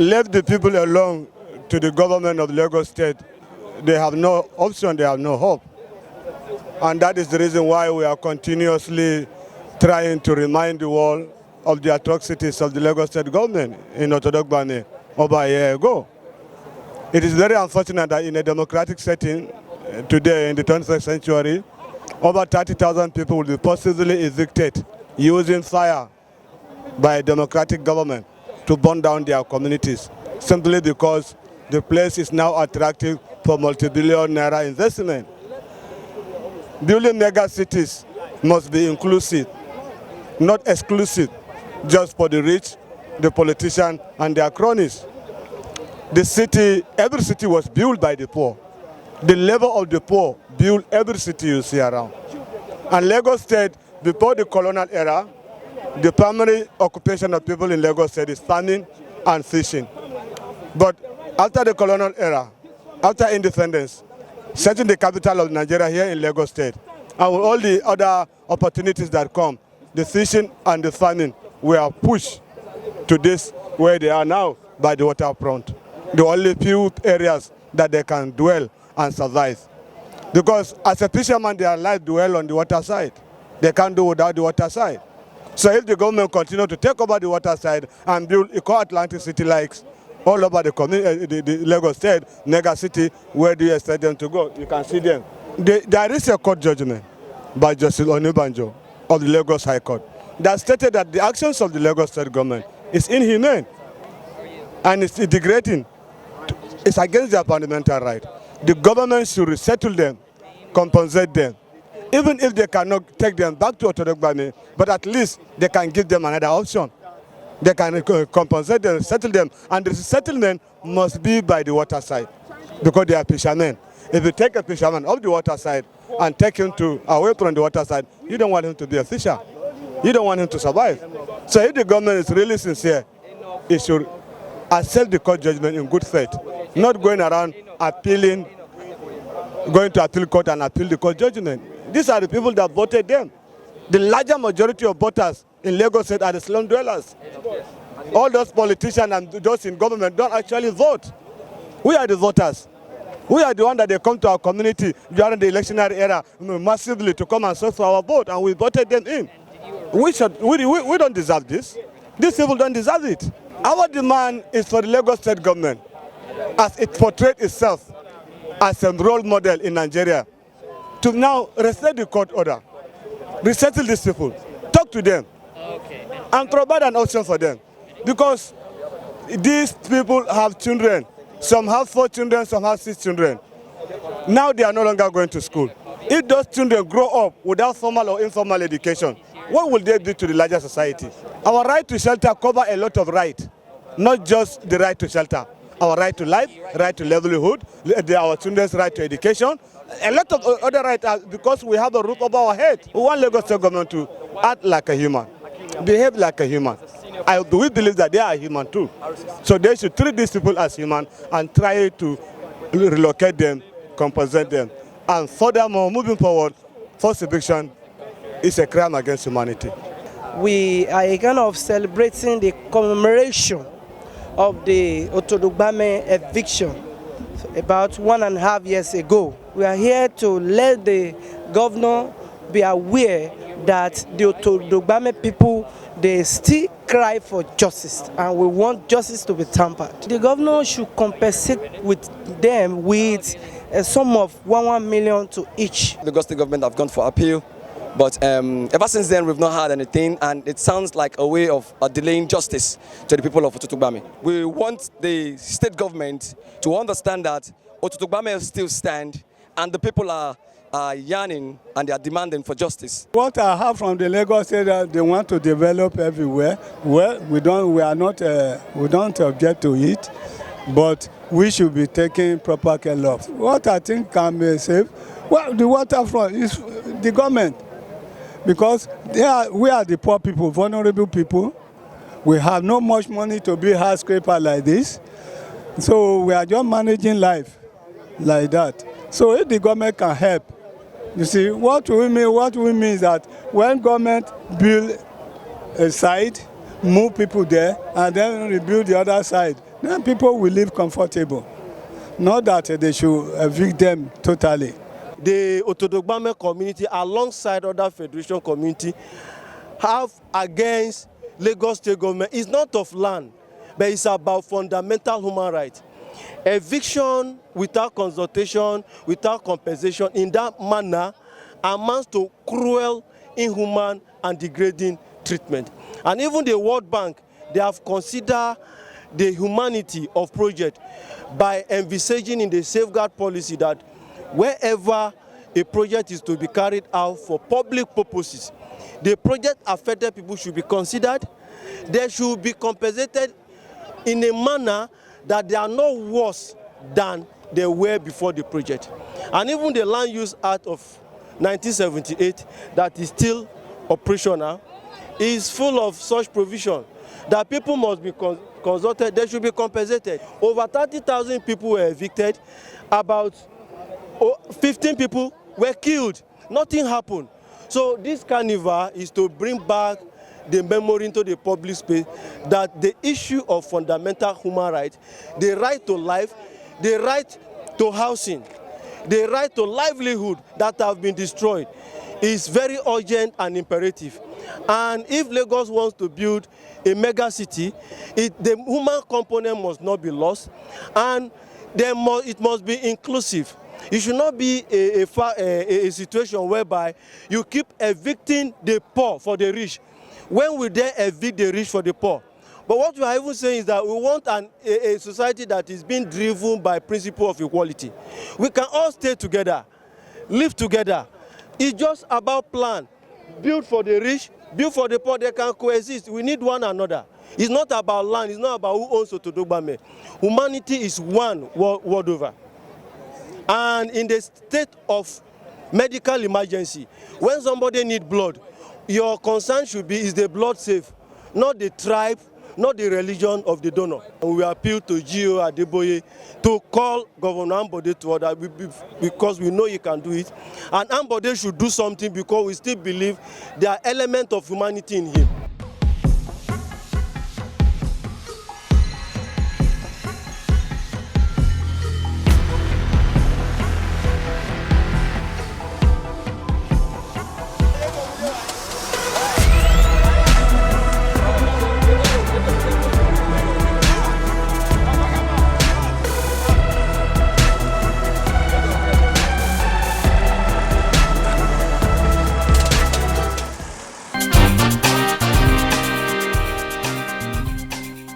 Left the people alone to the government of Lagos State, they have no option, they have no hope. And that is the reason why we are continuously trying to remind the world of the atrocities of the Lagos State government in Otodo-Gbame over a year ago. It is very unfortunate that in a democratic setting today in the 21st century, over 30,000 people will be possibly evicted using fire by a democratic government to burn down their communities, simply because the place is now attractive for multi-billion naira investment. Building mega cities must be inclusive, not exclusive, just for the rich, the politicians, and their cronies. The city, every city was built by the poor. The level of the poor built every city you see around. And Lagos State, before the colonial era, the primary occupation of people in Lagos State is farming and fishing. But after the colonial era, after independence, setting the capital of Nigeria here in Lagos State, and with all the other opportunities that come, the fishing and the farming were pushed to this where they are now by the waterfront. The only few areas that they can dwell and survive. Because as a fisherman, their life dwell on the water side. They can't do without the water side. So if the government continue to take over the water side and build eco-Atlantic city likes all over the Lagos State, mega city, where do you expect them to go? You can see them. There is a court judgment by Justice Onibanjo of the Lagos High Court that stated that the actions of the Lagos State government is inhumane and it's degrading. It's against their fundamental right. The government should resettle them, compensate them. Even if they cannot take them back to Otodo-Gbame, but at least they can give them another option. They can compensate them, settle them, and the settlement must be by the water side because they are fishermen. If you take a fisherman off the water side and take him away from the water side, you don't want him to be a fisher. You don't want him to survive. So if the government is really sincere, it should accept the court judgment in good faith, not going around appealing, going to appeal court and appeal the court judgment. These are the people that voted them. The larger majority of voters in Lagos State are the slum dwellers. All those politicians and those in government don't actually vote. We are the voters. We are the ones that they come to our community during the electionary era massively to come and search for our vote, and we voted them in. We don't deserve this. These people don't deserve it. Our demand is for the Lagos State government, as it portrayed itself as a role model in Nigeria, to now respect the court order, resettle these people, talk to them, and provide an option for them. Because these people have children. Some have 4 children, some have 6 children. Now they are no longer going to school. If those children grow up without formal or informal education, what will they do to the larger society? Our right to shelter covers a lot of rights, not just the right to shelter. Our right to life, right to livelihood, our children's right to education, a lot of other rights, because we have a roof over our head. We want Lagos State government to act like a human, behave like a human. We believe that they are human too. So they should treat these people as human and try to relocate them, compensate them. And furthermore, moving forward, forced eviction is a crime against humanity. We are kind of celebrating the commemoration of the Otodo-Gbame eviction about 1.5 years ago. We are here to let the governor be aware that the Otodo-Gbame people, they still cry for justice, and we want justice to be tampered. The governor should compensate with them with a sum of 1 million to each. The Govt government have gone for appeal, But ever since then, we've not had anything, and it sounds like a way of delaying justice to the people of Otodo-Gbame. We want the state government to understand that Otodo-Gbame still stand, and the people are yearning and they are demanding for justice. What I have from the Lagos State that they want to develop everywhere. Well, we don't object to it, but we should be taking proper care of. What I think can be saved, well, the waterfront is the government, because we are the poor people, vulnerable people. We have not much money to be hard scraper like this, so we are just managing life like that. So if the government can help, you see, what we mean is that when government build a side, move people there, and then rebuild the other side, then people will live comfortable. Not that they should evict them totally. The Otodo-Gbame community, alongside other federation community, have against Lagos State government. It's not of land, but it's about fundamental human rights. Eviction without consultation, without compensation, in that manner, amounts to cruel, inhuman, and degrading treatment. And even the World Bank, they have considered the humanity of project by envisaging in the safeguard policy that wherever a project is to be carried out for public purposes, the project affected people should be considered. They should be compensated in a manner that they are not worse than they were before the project. And even the Land Use Act of 1978 that is still operational is full of such provision that people must be consulted, they should be compensated. Over 30,000 people were evicted, about 15 people were killed, nothing happened. So this carnival is to bring back the memory into the public space that the issue of fundamental human rights, the right to life, the right to housing, the right to livelihood that have been destroyed is very urgent and imperative. And if Lagos wants to build a mega city, the human component must not be lost, and it must be inclusive. It should not be a situation whereby you keep evicting the poor for the rich. When we then evict the rich for the poor? But what we are even saying is that we want a society that is being driven by principle of equality. We can all stay together, live together. It's just about plan. Build for the rich, build for the poor, they can coexist. We need one another. It's not about land, it's not about who owns Otodo-Gbame. Humanity is one world over. And in the state of medical emergency, when somebody needs blood, your concern should be, is the blood safe? Not the tribe, not the religion of the donor. And we appeal to G.O. Adeboye to call Governor Ambode to order because we know he can do it. And Ambode should do something because we still believe there are elements of humanity in him.